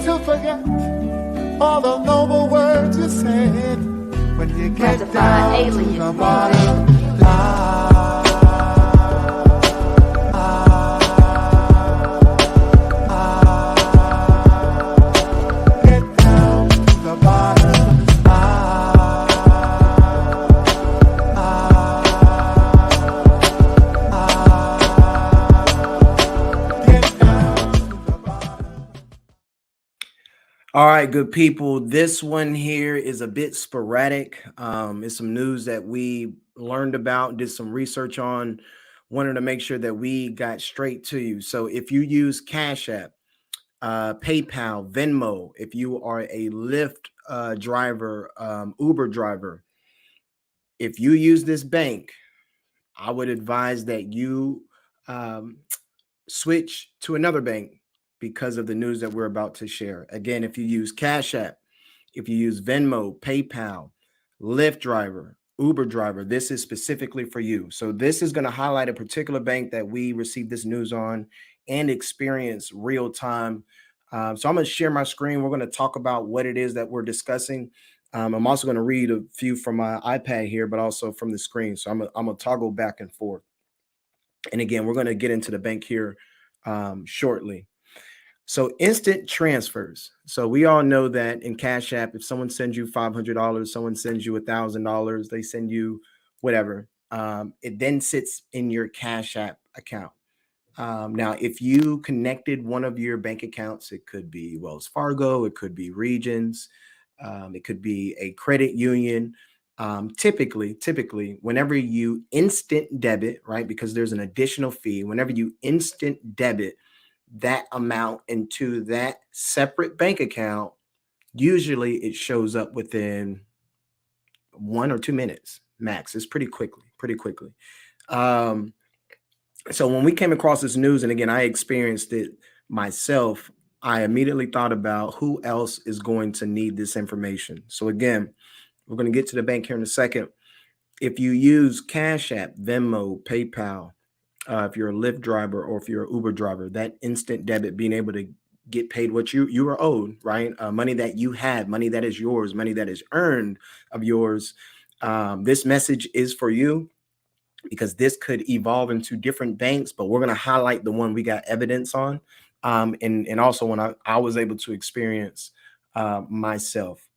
to forget all the noble words you said when you get down to the bottom line. Get down to the bottom All right, good people. This one here is a bit sporadic. It's some news that we learned about, did some research on, wanted to make sure that we got straight to you. So if you use Cash App, PayPal, Venmo, if you are a Lyft driver, Uber driver, if you use this bank, I would advise that you switch to another bank because of the news that we're about to share. Again, if you use Cash App, if you use Venmo, PayPal, Lyft driver, Uber driver, this is specifically for you. So this is going to highlight a particular bank that we received this news on and experience real time. So I'm going to share my screen. We're going to talk about what it is that we're discussing. I'm also going to read a few from my iPad here, but also from the screen. So I'm going to toggle back and forth. And again, we're going to get into the bank here shortly. So instant transfers. So we all know that in Cash App, if someone sends you $500, someone sends you $1,000, they send you whatever. It then sits in your Cash App account. Now, if you connected one of your bank accounts, it could be Wells Fargo, it could be Regions, it could be a credit union. Typically, whenever you instant debit, right, because there's an additional fee, whenever you instant debit that amount into that separate bank account, usually it shows up within 1 or 2 minutes max. It's pretty quickly. So when we came across this news, and again, I experienced it myself, I immediately thought about who else is going to need this information. So again, we're going to get to the bank here in a second. If you use Cash App, Venmo, PayPal, if you're a Lyft driver or if you're an Uber driver, that instant debit, being able to get paid what you are owed, right? Money that you have, money that is yours, money that is earned of yours. This message is for you because this could evolve into different banks, but we're going to highlight the one we got evidence on. And also when I was able to experience myself.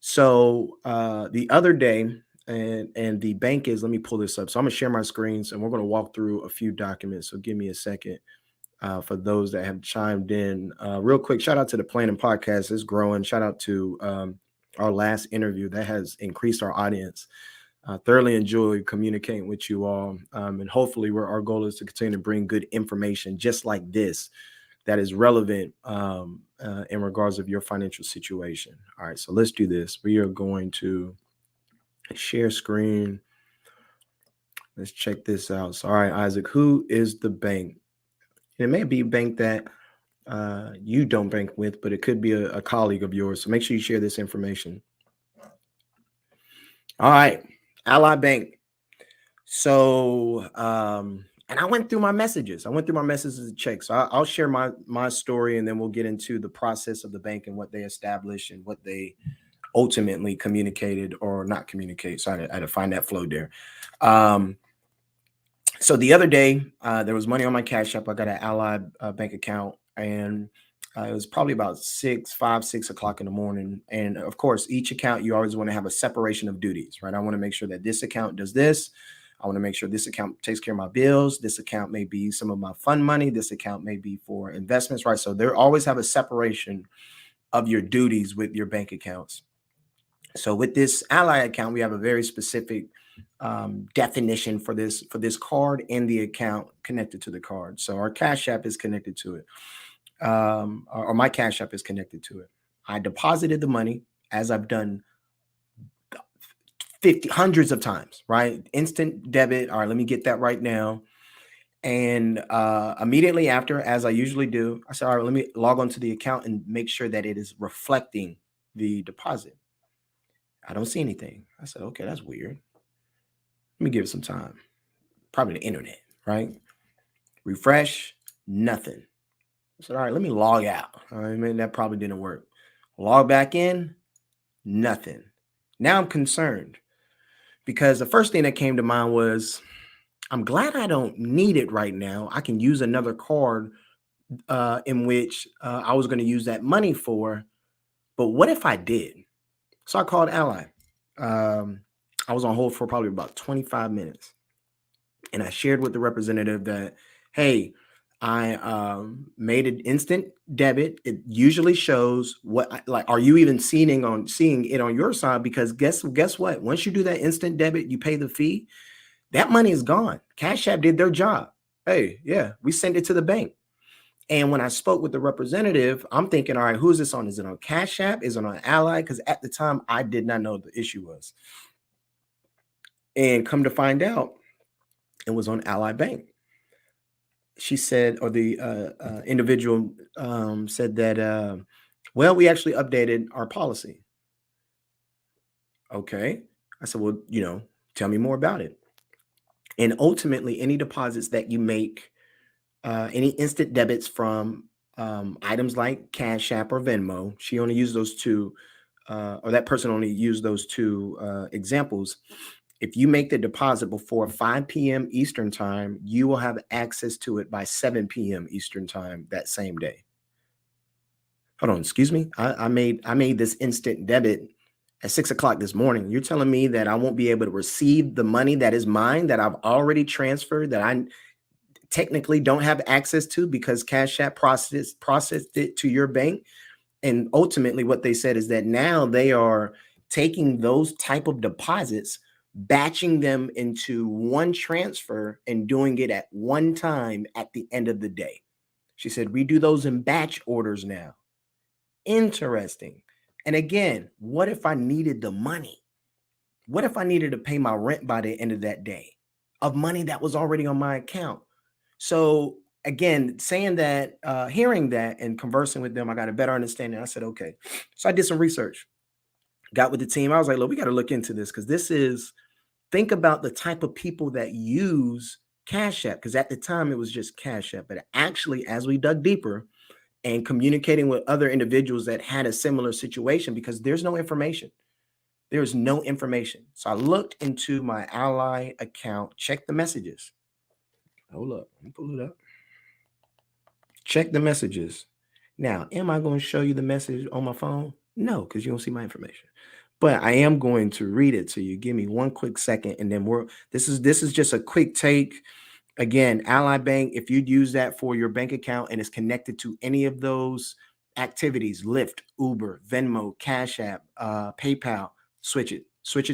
So the other day, and the bank is, let me pull this up. So I'm gonna share my screens and we're gonna walk through a few documents. So give me a second for those that have chimed in. Real quick, shout out to the Planning Podcast. It's growing. Shout out to our last interview that has increased our audience. Thoroughly enjoy communicating with you all. And hopefully our goal is to continue to bring good information just like this that is relevant in regards of your financial situation. All right, so let's do this. We are going to share screen. Let's check this out. So, all right, Isaac, who is the bank? It may be a bank that you don't bank with, but it could be a colleague of yours. So make sure you share this information. All right, Ally Bank. So, and I went through my messages. To check. So I'll share my story, and then we'll get into the process of the bank and what they established and what they ultimately communicated or not communicate. So I had to find that flow there. So the other day, there was money on my Cash App. I got an Ally bank account, and it was probably about 6 o'clock in the morning. And of course, each account, you always want to have a separation of duties, right? I want to make sure that this account does this. I want to make sure this account takes care of my bills. This account may be some of my fund money. This account may be for investments, right? So there always have a separation of your duties with your bank accounts. So with this Ally account, we have a very specific definition for this card and the account connected to the card. So our Cash App is connected to it, or my Cash App is connected to it. I deposited the money as I've done hundreds of times, right? Instant debit. All right, let me get that right now. And immediately after, as I usually do, I said, all right, let me log on to the account and make sure that it is reflecting the deposit. I don't see anything. I said, okay, that's weird. Let me give it some time. Probably the internet, right? Refresh, nothing. I said, all right, let me log out. I mean, that probably didn't work. Log back in, nothing. Now I'm concerned because the first thing that came to mind was, I'm glad I don't need it right now. I can use another card in which I was going to use that money for. But what if I did? So I called Ally. I was on hold for probably about 25 minutes. And I shared with the representative that, hey, I made an instant debit. It usually shows what, like, are you even seeing it on your side? Because guess what? Once you do that instant debit, you pay the fee. That money is gone. Cash App did their job. Hey, yeah, we sent it to the bank. And when I spoke with the representative, I'm thinking, all right, who is this on? Is it on Cash App? Is it on Ally? Because at the time, I did not know what the issue was. And come to find out, it was on Ally Bank. She said, or the individual said that, well, we actually updated our policy. Okay. I said, well, tell me more about it. And ultimately, any deposits that you make, any instant debits from items like Cash App or Venmo, she only used those two, or that person only used those two examples. If you make the deposit before 5 p.m. Eastern time, you will have access to it by 7 p.m. Eastern time that same day. Hold on, excuse me. I made this instant debit at 6 o'clock this morning. You're telling me that I won't be able to receive the money that is mine, that I've already transferred, that I technically don't have access to because Cash App processed it to your bank? And ultimately what they said is that now they are taking those type of deposits, batching them into one transfer and doing it at one time at the end of the day. She said, we do those in batch orders now. Interesting. And again, what if I needed the money? What if I needed to pay my rent by the end of that day of money that was already on my account? So again, saying that, hearing that and conversing with them, I got a better understanding. I said, okay. So I did some research, got with the team. I was like, look, we got to look into this because think about the type of people that use Cash App. Because at the time it was just Cash App. But actually, as we dug deeper and communicating with other individuals that had a similar situation, because there's no information. There's no information. So I looked into my Ally account, checked the messages. Hold up, let me pull it up. Check the messages. Now, am I going to show you the message on my phone? No, because you don't see my information. But I am going to read it to you. Give me one quick second, and then this is just a quick take. Again, Ally Bank, if you'd use that for your bank account and it's connected to any of those activities, Lyft, Uber, Venmo, Cash App, PayPal, switch it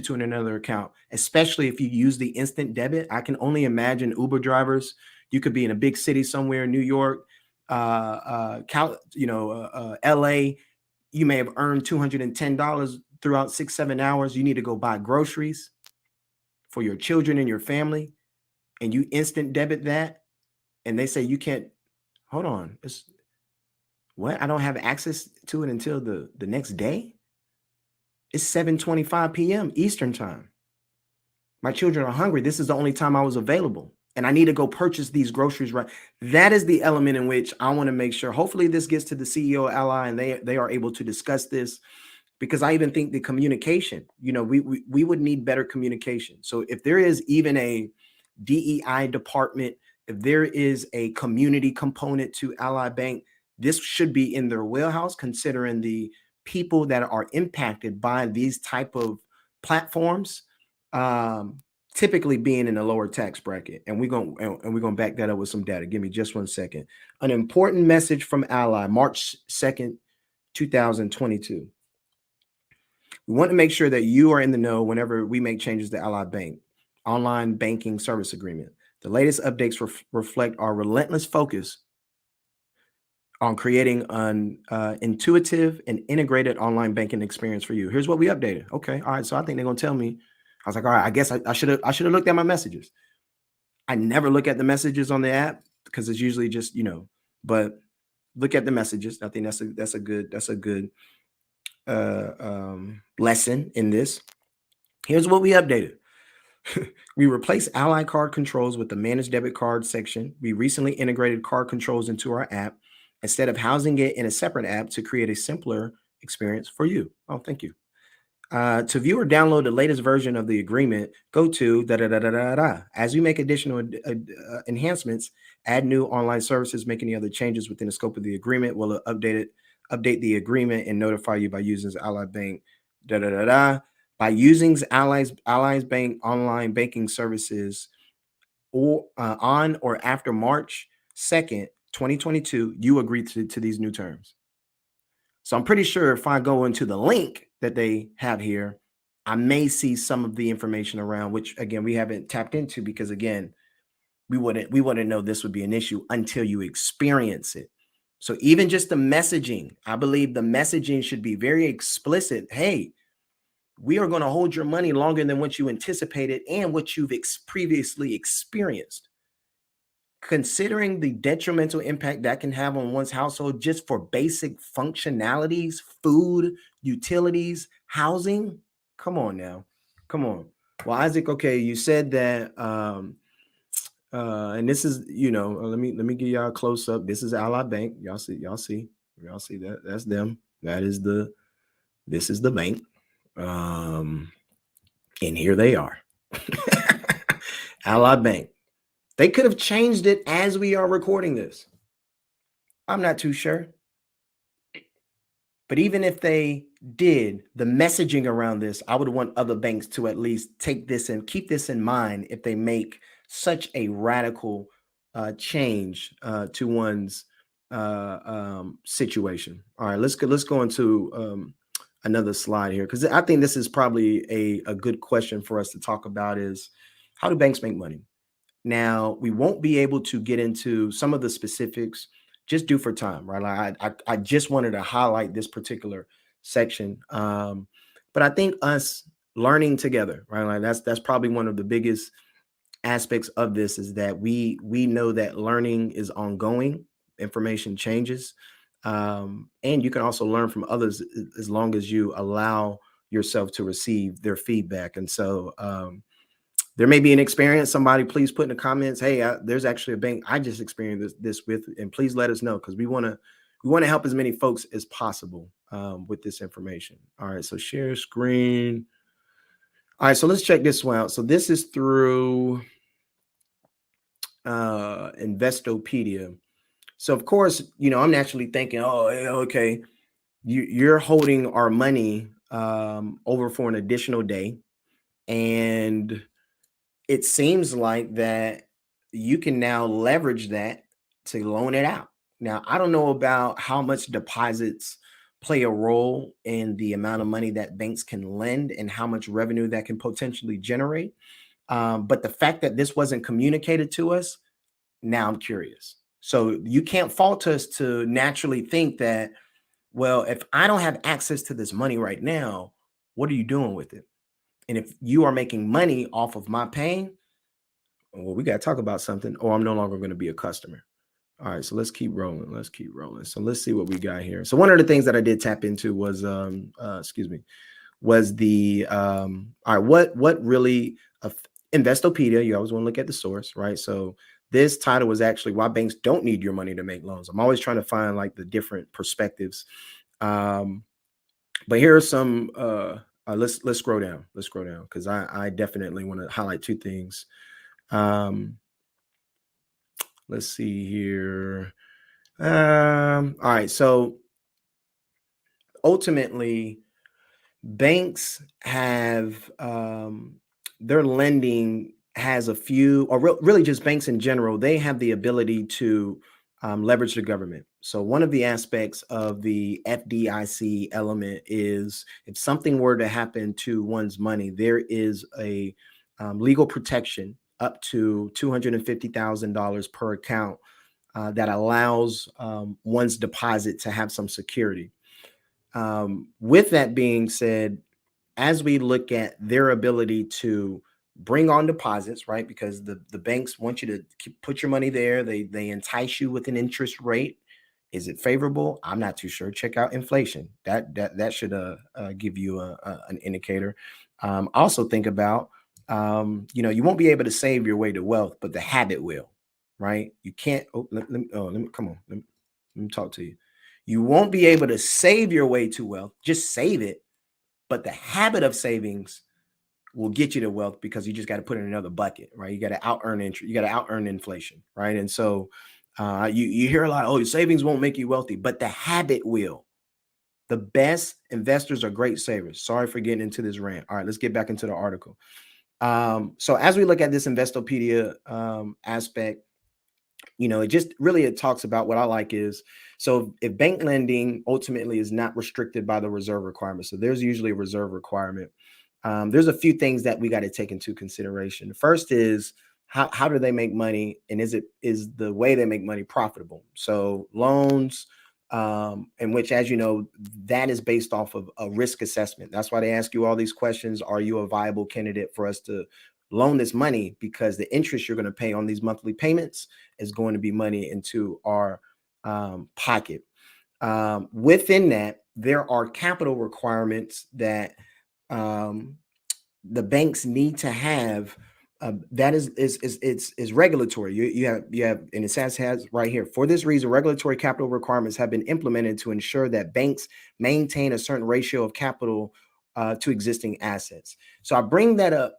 to another account, especially if you use the instant debit. I can only imagine Uber drivers. You could be in a big city somewhere, New York, LA. You may have earned $210 throughout 6-7 hours. You need to go buy groceries for your children and your family, and you instant debit that, and they say you can't. Hold on, what? I don't have access to it until the next day. It's 7:25 p.m. Eastern time. My children are hungry. This is the only time I was available, and I need to go purchase these groceries. Right. That is the element in which I want to make sure. Hopefully, this gets to the CEO of Ally, and they are able to discuss this, because I even think the communication. We would need better communication. So if there is even a DEI department, if there is a community component to Ally Bank, this should be in their wheelhouse, considering the people that are impacted by these type of platforms, typically being in a lower tax bracket. And we're gonna back that up with some data. Give me just 1 second. An important message from Ally, March 2nd, 2022. We want to make sure that you are in the know whenever we make changes to Ally Bank online banking service agreement. The latest updates reflect our relentless focus on creating an intuitive and integrated online banking experience for you. Here's what we updated. Okay, all right. So I think they're gonna tell me. I was like, all right, I guess I should have looked at my messages. I never look at the messages on the app because it's usually just but look at the messages. I think that's a good lesson in this. Here's what we updated. We replaced Ally card controls with the managed debit card section. We recently integrated card controls into our app. instead of housing it in a separate app to create a simpler experience for you. Oh, thank you. To view or download the latest version of the agreement, go to da da da da da da. As you make additional enhancements, add new online services, make any other changes within the scope of the agreement, will update the agreement and notify you by using Ally Bank da da da da. By using Allies Bank online banking services or on or after March 2nd, 2022, you agree to these new terms. So I'm pretty sure if I go into the link that they have here, I may see some of the information around, which again we haven't tapped into, because again, we wouldn't know this would be an issue until you experience it. So even just the messaging, I believe the messaging should be very explicit. Hey, we are going to hold your money longer than what you anticipated and what you've previously experienced. Considering the detrimental impact that can have on one's household just for basic functionalities, food, utilities, housing. Come on now. Come on. Well, Isaac, okay, you said that and this is, let me give y'all a close up. This is Ally Bank. Y'all see that. That's them. This is the bank. And here they are. Ally Bank. They could have changed it as we are recording this. I'm not too sure. But even if they did, the messaging around this, I would want other banks to at least take this and keep this in mind if they make such a radical change to one's situation. All right, let's go into another slide here, because I think this is probably a good question for us to talk about is, how do banks make money? Now, we won't be able to get into some of the specifics just due for time, right? I just wanted to highlight this particular section. But I think us learning together, right? Like that's probably one of the biggest aspects of this, is that we know that learning is ongoing, information changes. And you can also learn from others as long as you allow yourself to receive their feedback. And so there may be an experience. Somebody please put in the comments, hey, there's actually a bank I just experienced this with, and please let us know, because we want to help as many folks as possible with this information. All right, so share screen. All right, so let's check this one out. So this is through Investopedia. So of course, I'm naturally thinking, oh, okay, you're holding our money over for an additional day, and it seems like that you can now leverage that to loan it out. Now, I don't know about how much deposits play a role in the amount of money that banks can lend and how much revenue that can potentially generate. But the fact that this wasn't communicated to us, now I'm curious. So you can't fault us to naturally think that, well, if I don't have access to this money right now, what are you doing with it? And if you are making money off of my pain, well, we got to talk about something, or I'm no longer going to be a customer. All right, so let's keep rolling. So let's see what we got here. So one of the things that I did tap into was, was the, all right, what really, Investopedia, you always want to look at the source, right? So this title was actually why banks don't need your money to make loans. I'm always trying to find like the different perspectives. But here are some, let's scroll down. Because I definitely want to highlight two things. Let's see here. All right. So ultimately, banks have their lending has a few, or really just banks in general, they have the ability to leverage the government. So one of the aspects of the FDIC element is if something were to happen to one's money, there is a legal protection up to $250,000 per account that allows one's deposit to have some security. With that being said, as we look at their ability to bring on deposits, right? Because the banks want you to put your money there. They entice you with an interest rate. Is it favorable? I'm not too sure. Check out inflation. That should give you an indicator. Also think about, you won't be able to save your way to wealth, but the habit will, right? You can't. Let me come on. Let Let me talk to you. You won't be able to save your way to wealth. Just save it. But the habit of savings will get you to wealth because you just got to put it in another bucket, right? You got to out earn interest. You got to out earn inflation, right? And so you hear a lot, oh, savings won't make you wealthy, but the habit will. The best investors are great savers. Sorry for getting into this rant. All right, let's get back into the article. So as we look at this Investopedia aspect, it talks about what I like is, so if bank lending ultimately is not restricted by the reserve requirement, so there's usually a reserve requirement. There's a few things that we got to take into consideration. First is how do they make money, and is the way they make money profitable? So loans, in which, as you know, that is based off of a risk assessment. That's why they ask you all these questions. Are you a viable candidate for us to loan this money? Because the interest you're going to pay on these monthly payments is going to be money into our pocket. Within that, there are capital requirements that the banks need to have. That is regulatory. You have, and it has right here. For this reason, regulatory capital requirements have been implemented to ensure that banks maintain a certain ratio of capital to existing assets. So I bring that up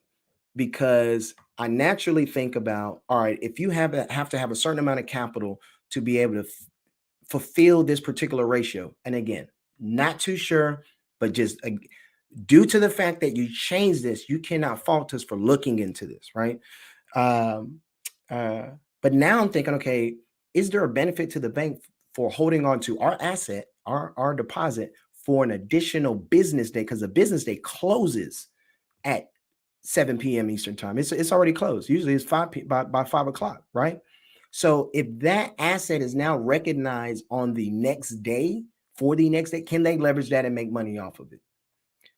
because I naturally think about, all right, if you have to have a certain amount of capital to be able to fulfill this particular ratio, and again, not too sure, but just due to the fact that you changed this, you cannot fault us for looking into this, right? But now I'm thinking, okay, is there a benefit to the bank for holding on to our asset, our deposit, for an additional business day? Because the business day closes at 7 p.m. Eastern time. It's already closed. Usually it's by 5 o'clock, right? So if that asset is now recognized on the next day, for the next day, can they leverage that and make money off of it?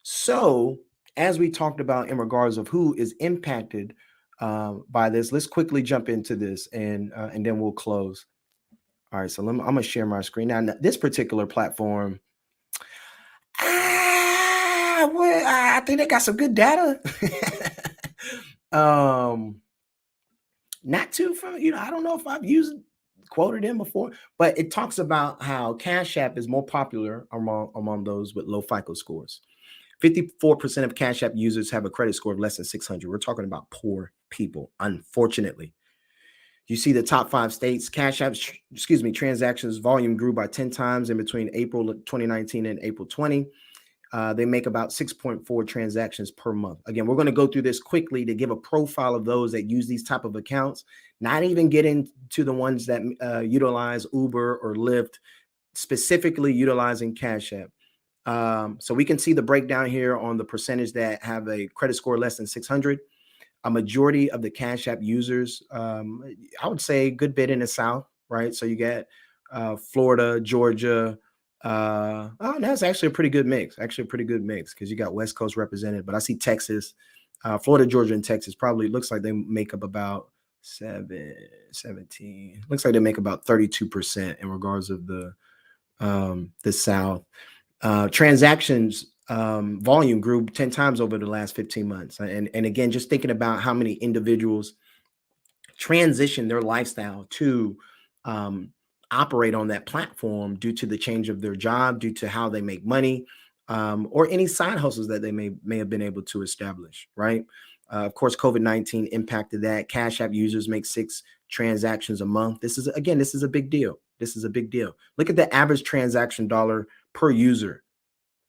So as we talked about in regards of who is impacted by this, let's quickly jump into this and then we'll close. All right, so I'm gonna share my screen now. This particular platform, I think they got some good data. Not too from, I don't know if I've quoted him before, but it talks about how Cash App is more popular among those with low FICO scores. 54% of Cash App users have a credit score of less than 600. We're talking about poor people, unfortunately. You see the top 5 states, Cash App, transactions volume grew by 10 times in between April 2019 and April 20. They make about 6.4 transactions per month. Again, we're going to go through this quickly to give a profile of those that use these type of accounts, not even get into the ones that utilize Uber or Lyft, specifically utilizing Cash App. So we can see the breakdown here on the percentage that have a credit score less than 600. A majority of the Cash App users, I would say a good bit in the South, right? So you get Florida, Georgia. That's actually a pretty good mix. Because you got West Coast represented, but I see Texas, Florida, Georgia, and Texas probably looks like they make up about 17. Looks like they make about 32% in regards of the South. Transactions volume grew 10 times over the last 15 months. And again, just thinking about how many individuals transition their lifestyle to operate on that platform due to the change of their job, due to how they make money, or any side hustles that they may have been able to establish, right? Of course, COVID-19 impacted that. Cash App users make 6 transactions a month. This is a big deal. Look at the average transaction dollar per user.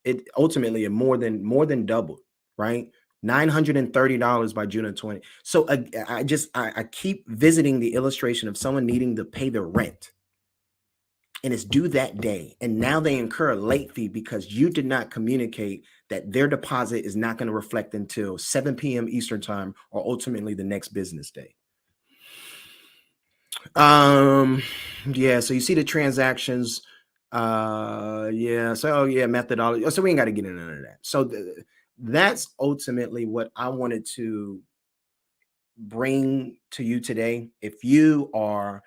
It ultimately more than doubled, right? $930 by June of 20. So I keep visiting the illustration of someone needing to pay their rent, and it's due that day, and now they incur a late fee because you did not communicate that their deposit is not going to reflect until 7 p.m. Eastern time, or ultimately the next business day. So you see the transactions. Methodology. So we ain't got to get into that. So that's ultimately what I wanted to bring to you today. If you are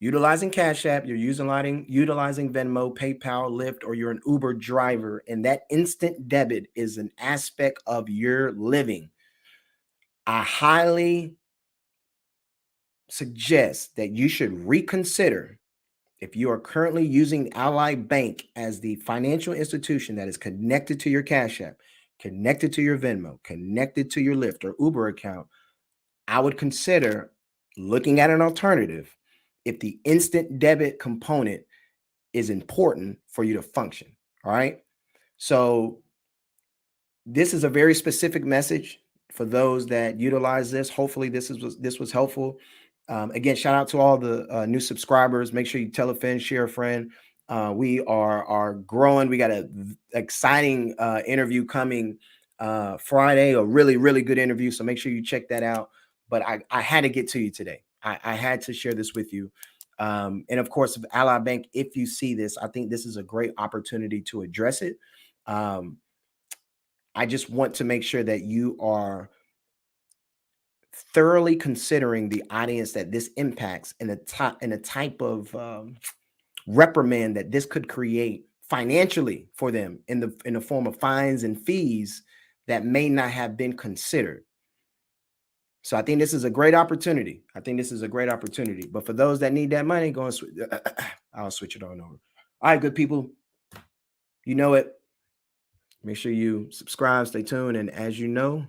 utilizing Cash App, you're utilizing Venmo, PayPal, Lyft, or you're an Uber driver, and that instant debit is an aspect of your living, I highly suggest that you should reconsider If you are currently using Ally Bank as the financial institution that is connected to your Cash App, connected to your Venmo, connected to your Lyft or Uber account, I would consider looking at an alternative if the instant debit component is important for you to function. All right. So this is a very specific message for those that utilize this. Hopefully this was helpful. Again, shout out to all the new subscribers. Make sure you tell a friend, share a friend. We are growing. We got an exciting interview coming Friday, a really good interview. So make sure you check that out. But I had to get to you today. I had to share this with you. And of course, Ally Bank, if you see this, I think this is a great opportunity to address it. I just want to make sure that you are thoroughly considering the audience that this impacts and the type of reprimand that this could create financially for them in the form of fines and fees that may not have been considered. So I think this is a great opportunity. But for those that need that money, go and I'll switch it on over. All right, good people. You know it. Make sure you subscribe, stay tuned. And as you know,